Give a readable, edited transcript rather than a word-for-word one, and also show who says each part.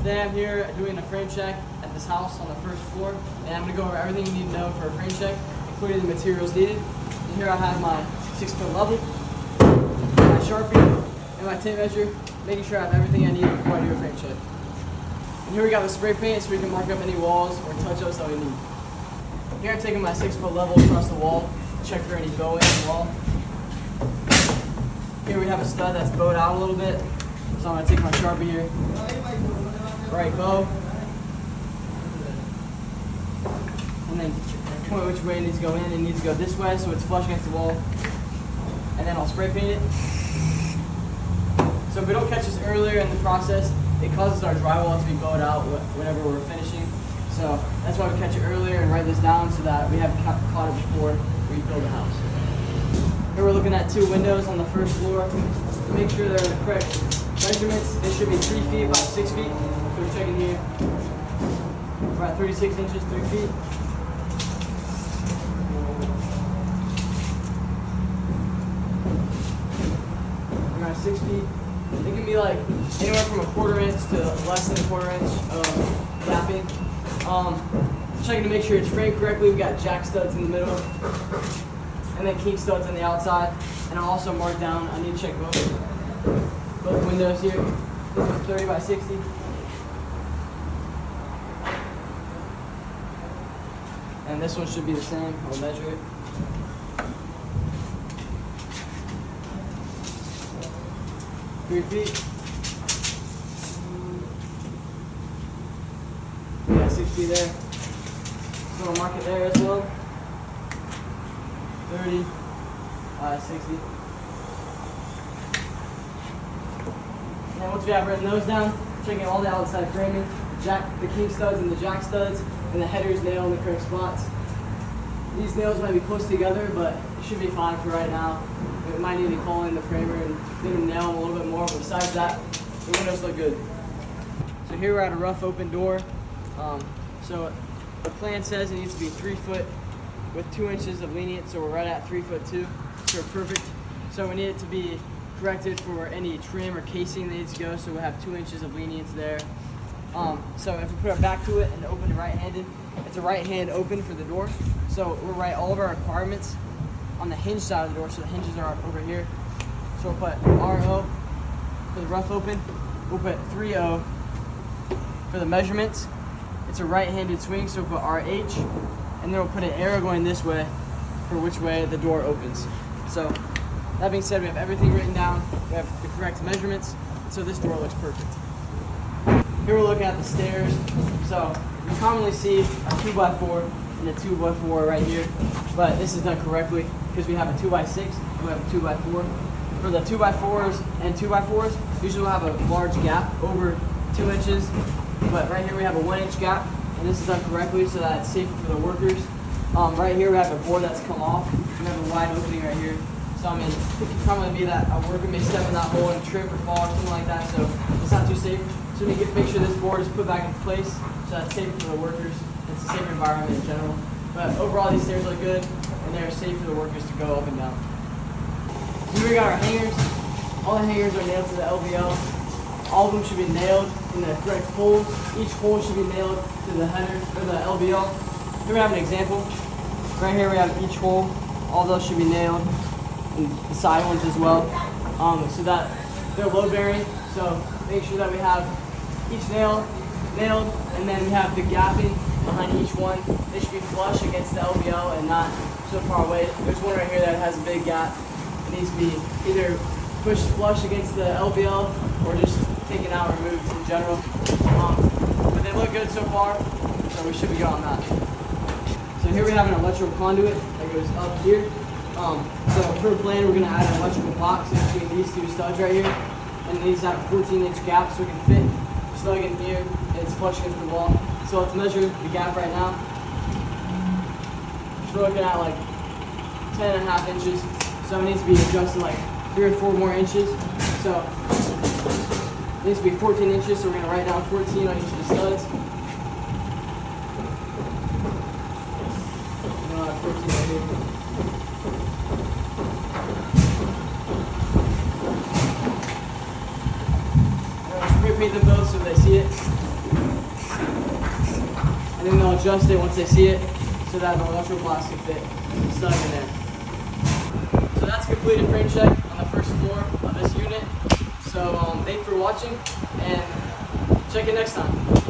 Speaker 1: Today I'm here doing a frame check at this house on the first floor, and I'm going to go over everything you need to know for a frame check, including the materials needed. And here I have my 6-foot level, my Sharpie, and my tape measure, making sure I have everything I need before I do a frame check. And here we got the spray paint so we can mark up any walls or touch-ups that we need. Here I'm taking my 6-foot level across the wall to check for any bow in the wall. Here we have a stud that's bowed out a little bit, so I'm going to take my Sharpie here, right bow, and then point which way it needs to go in. It needs to go this way so it's flush against the wall, and then I'll spray paint it. So if we don't catch this earlier in the process, it causes our drywall to be bowed out whenever we're finishing. So that's why we catch it earlier and write this down so that we have caught it before we build the house. Here we're looking at 2 windows on the first floor. To make sure they're the correct measurements, they should be 3 feet by 6 feet. So we're checking here. We're at 36 inches, 3 feet. We're at 6 feet. It can be like anywhere from 1/4 inch to less than 1/4 inch gapping. Checking to make sure it's framed correctly. We've got jack studs in the middle, and then king studs on the outside. And I'll also mark down, I need to check both windows here. This one's 30 by 60. And this one should be the same. I'll measure it. Three feet. Yeah, 6 feet there. So I'll mark it there as well. 30, 60. And then once we have written those down, checking all the outside framing, the king studs and the jack studs, and the headers nailed in the correct spots. These nails might be close together, but it should be fine for right now. We might need to call in the framer and maybe nail them a little bit more, but besides that, the windows look good. So here we're at a rough open door. So the plan says it needs to be 3 foot with 2 inches of lenience, so we're right at 3'2", so we're perfect. So we need it to be corrected for any trim or casing that needs to go, so we'll have 2 inches of lenience there. So if we put our back to it and open it right-handed, it's a right hand open for the door. So we'll write all of our requirements on the hinge side of the door, so the hinges are over here. So we'll put RO for the rough open. We'll put 3O for the measurements. It's a right-handed swing, so we'll put RH, and then we'll put an arrow going this way for which way the door opens. So that being said, we have everything written down. We have the correct measurements, so this door looks perfect. Here we're looking at the stairs. So we commonly see a 2x4 and a 2x4 right here, but this is done correctly because we have a 2x6, we have a 2x4. For the 2x4s and 2x4s, usually we'll have a large gap over 2 inches, but right here we have a 1 inch gap, and this is done correctly so that it's safer for the workers. Right here we have a board that's come off. We have a wide opening right here. So I mean, it could probably be that a worker may step in that hole and trip or fall or something like that, so it's not too safe. So we need to make sure this board is put back into place so that's safe for the workers. It's a safer environment in general. But overall, these stairs look good, and they're safe for the workers to go up and down. Here we got our hangers. All the hangers are nailed to the LVL. All of them should be nailed in the correct holes. Each hole should be nailed to the header or the LVL. Here we have an example. Right here we have each hole. All those should be nailed, and the side ones as well, so that they're load bearing. So make sure that we have each nail nailed, and then we have the gapping behind each one. They should be flush against the LVL and not so far away. There's one right here that has a big gap. It needs to be either pushed flush against the LVL or just taken out or removed in general. But they look good so far, so we should be good on that. So here we have an electrical conduit that goes up here. So per plan, we're going to add an electrical box in between these 2 studs right here. And these have a 14-inch gap so we can fit snug in here and it's flush against the wall. So let's measure the gap right now. So we're looking at like 10.5 inches. So it needs to be adjusted like 3 or 4 more inches. So it needs to be 14 inches, so we're going to write down 14 on each of the studs. 14 right here. Repeat them both so they see it. adjust it once they see it so that the electrical box can fit snug in there. So that's a completed frame check on the first floor of this unit. So thanks for watching and check it next time.